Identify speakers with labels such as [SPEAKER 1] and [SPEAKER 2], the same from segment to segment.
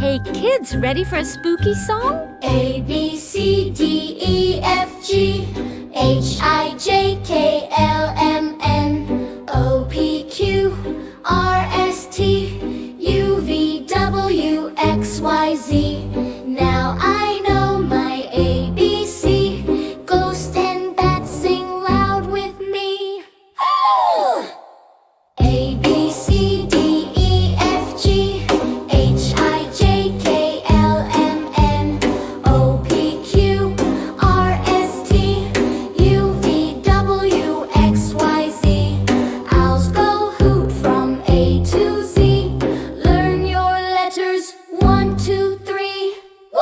[SPEAKER 1] Hey kids, ready for a spooky song?
[SPEAKER 2] A, B, C, D, E, F, G, H, I, J, K, L, M, N, O, P, Q, R, S, T, U, V, W, X, Y, Z. Now I know my ABC. Ghost and bats sing loud with me. A, B, C, D, E, F, G, H, I, J, K, L, M, N, O, P, Q, R, S, T, U, V, W, X, Y, Z. Owls go hoot from A to Z. Learn your letters, 1, 2, 3. Woo!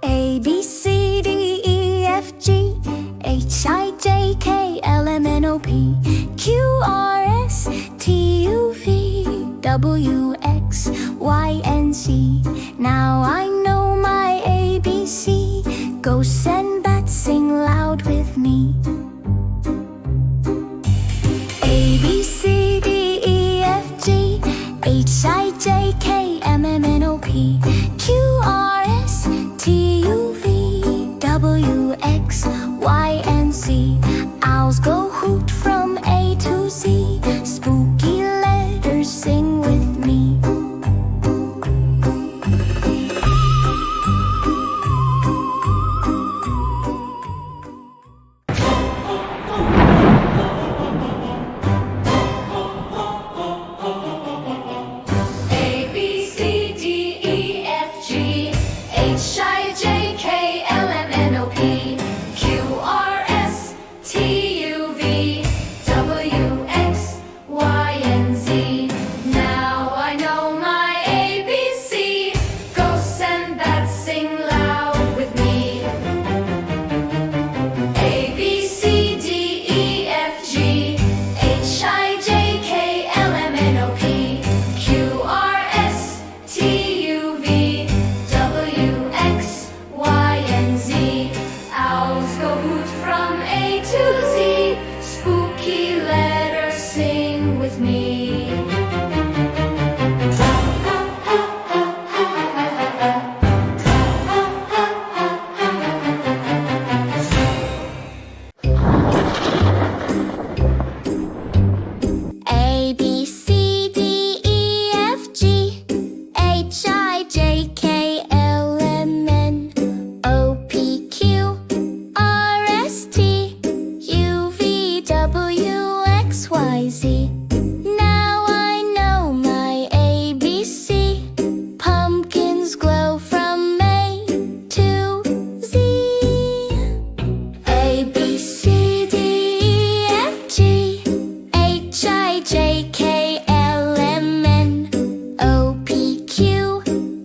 [SPEAKER 2] A, B, C, D, E, F, G, H, I, J, K, L, M, N, O, P, Q, R, S, T, U, V, W, X, Y, and Z. Now I know my ABC. Ghosts and bats sing loud with me. A, B, C, D, E, F, G, H, I, J, K, M, N, O, P, Q, R, S, T, U, V, W, X, Y, and Z. Owls go hoot from A to Z. Spooky letters sing with me. A, B, C, D, E, F, G, H, I, J, K, L, M, N, O, P, Q, R, S, T, U, V, W, X, Y, and Z. Now I know my ABC. Ghosts and bats sing loud with me. A, B, C, D, E, F, G, H, I, J, K, L, M, N, O, P, Q, R, S, T, U, V, W, X, Y, and Z. Owls go hoot from A to Z. Spooky letters sing with me. A, B, C, D, E, F, G, H, I, J, K, L, M, N, O, P, Q, R, S, T, U, V, W, X, Y, Z. Now I know my ABC. Pumpkins glow from A to Z. A, B, C, D, E, F, G, H, I, J, K, L, M, N, O, P, Q,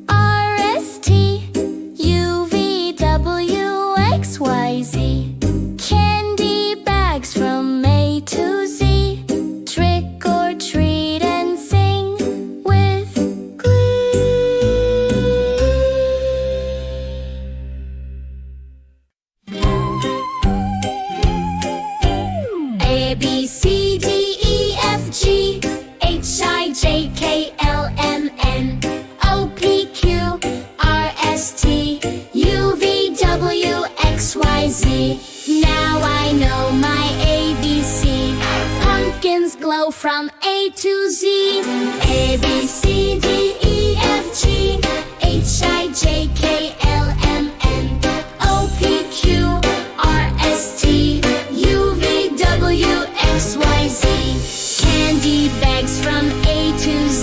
[SPEAKER 2] R, S, T, U, V, W, X, Y, Z. Candy bags from A to Z. Trick or treat and sing with glee. A, B, C, D, E, F, G, H, I, J, K, L, M, N, O, P, Q, R, S, T, U, V, W, X, Y, Z. Now I know my ABC. Pumpkins glow from A to Z. A, B, C, D, E, F, G, H, I, J, K, L, M, N, O, P, Q, R, S, T, U, V, W, X, Y, Z. Candy bags from A to Z.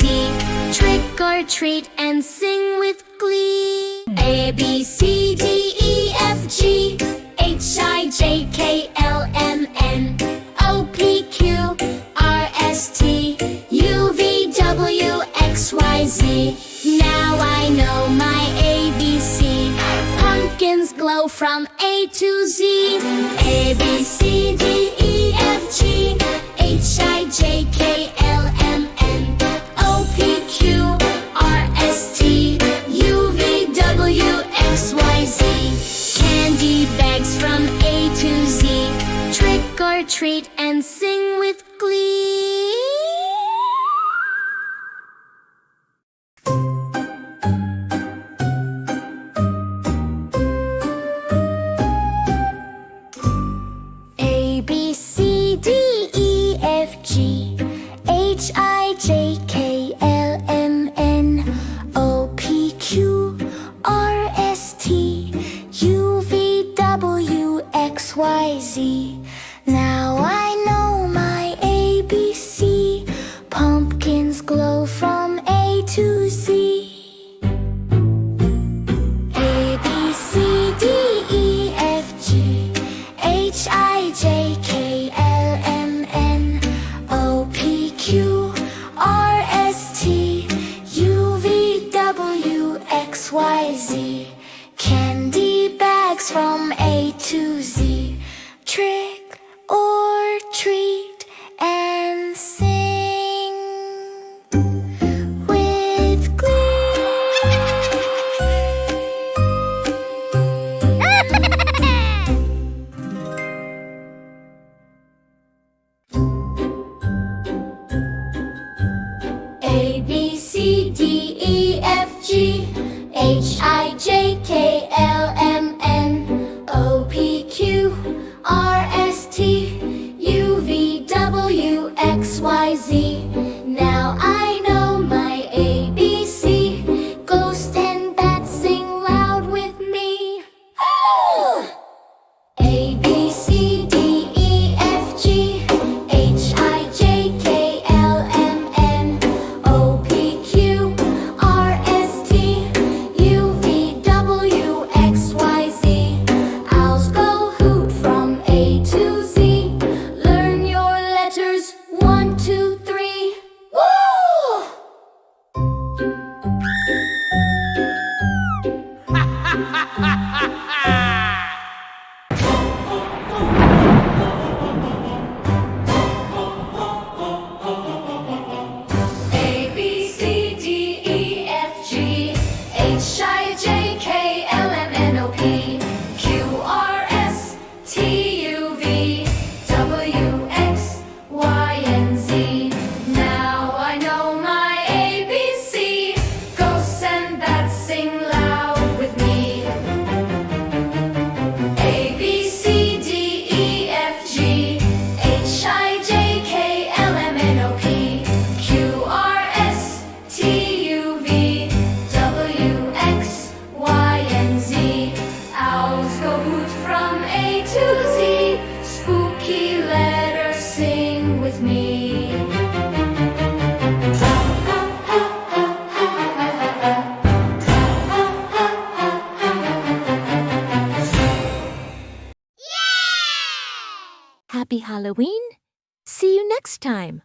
[SPEAKER 2] Trick or treat and sing with glee. A, B, C, D, E, F, G, H, I, J, K, L, M, N, O, P, Q, R, S, T, U, V, W, X, Y, Z. Now I know my ABC. Pumpkins glow from A to Z. A, B, C, D, E, F, G, H, I, J, K, L, M, N, O, P, Q, R, S, T, U, V, W, treat, and sing with glee. A, B, C, D, E, F, G, H, I, J, K, L, M, N, O, P, Q, R, S, T, U, V, W, X, Y, Z. Now I know my ABC. Pumpkins glow from A to Z. A, B, C, D, E, F, G, H, I, J, K, L, M, N, O, P, Q, R, S, T, U, V, W, X, Y, Z. Candy bags from A to Z. Trick or treat and sing with glee. A, B, C, D, E, F, G, H, I, J, K, L, M, N, O, P, Q, R, S, T, U, V, W, X, Y, Z. Now I know my ABC. Ghost and bats sing loud with me. A, B, C, D, E, F, G, H, I, J, K, L, M, N, O, P, Q, R, S, T, U, V, W, X, Y, Z. Owls go hoot from A to Z. Learn your letters, 1, 2, 3. Woo! A, B, C, D, E, F, G, H, I, J, K, L, M, N, O, P, Q, R, S, T, U, V, W, X, Y, and Z. Now I know my ABC. Ghosts and bats sing loud with me. A, B, C, D, E, F, G, H, I, J, K, L, M, N, O, P, Q, R, S, T, U, V, W, X, Y, and Z. Owls go hoot from A to Z. Spooky letters sing with me.
[SPEAKER 1] Happy Halloween! See you next time.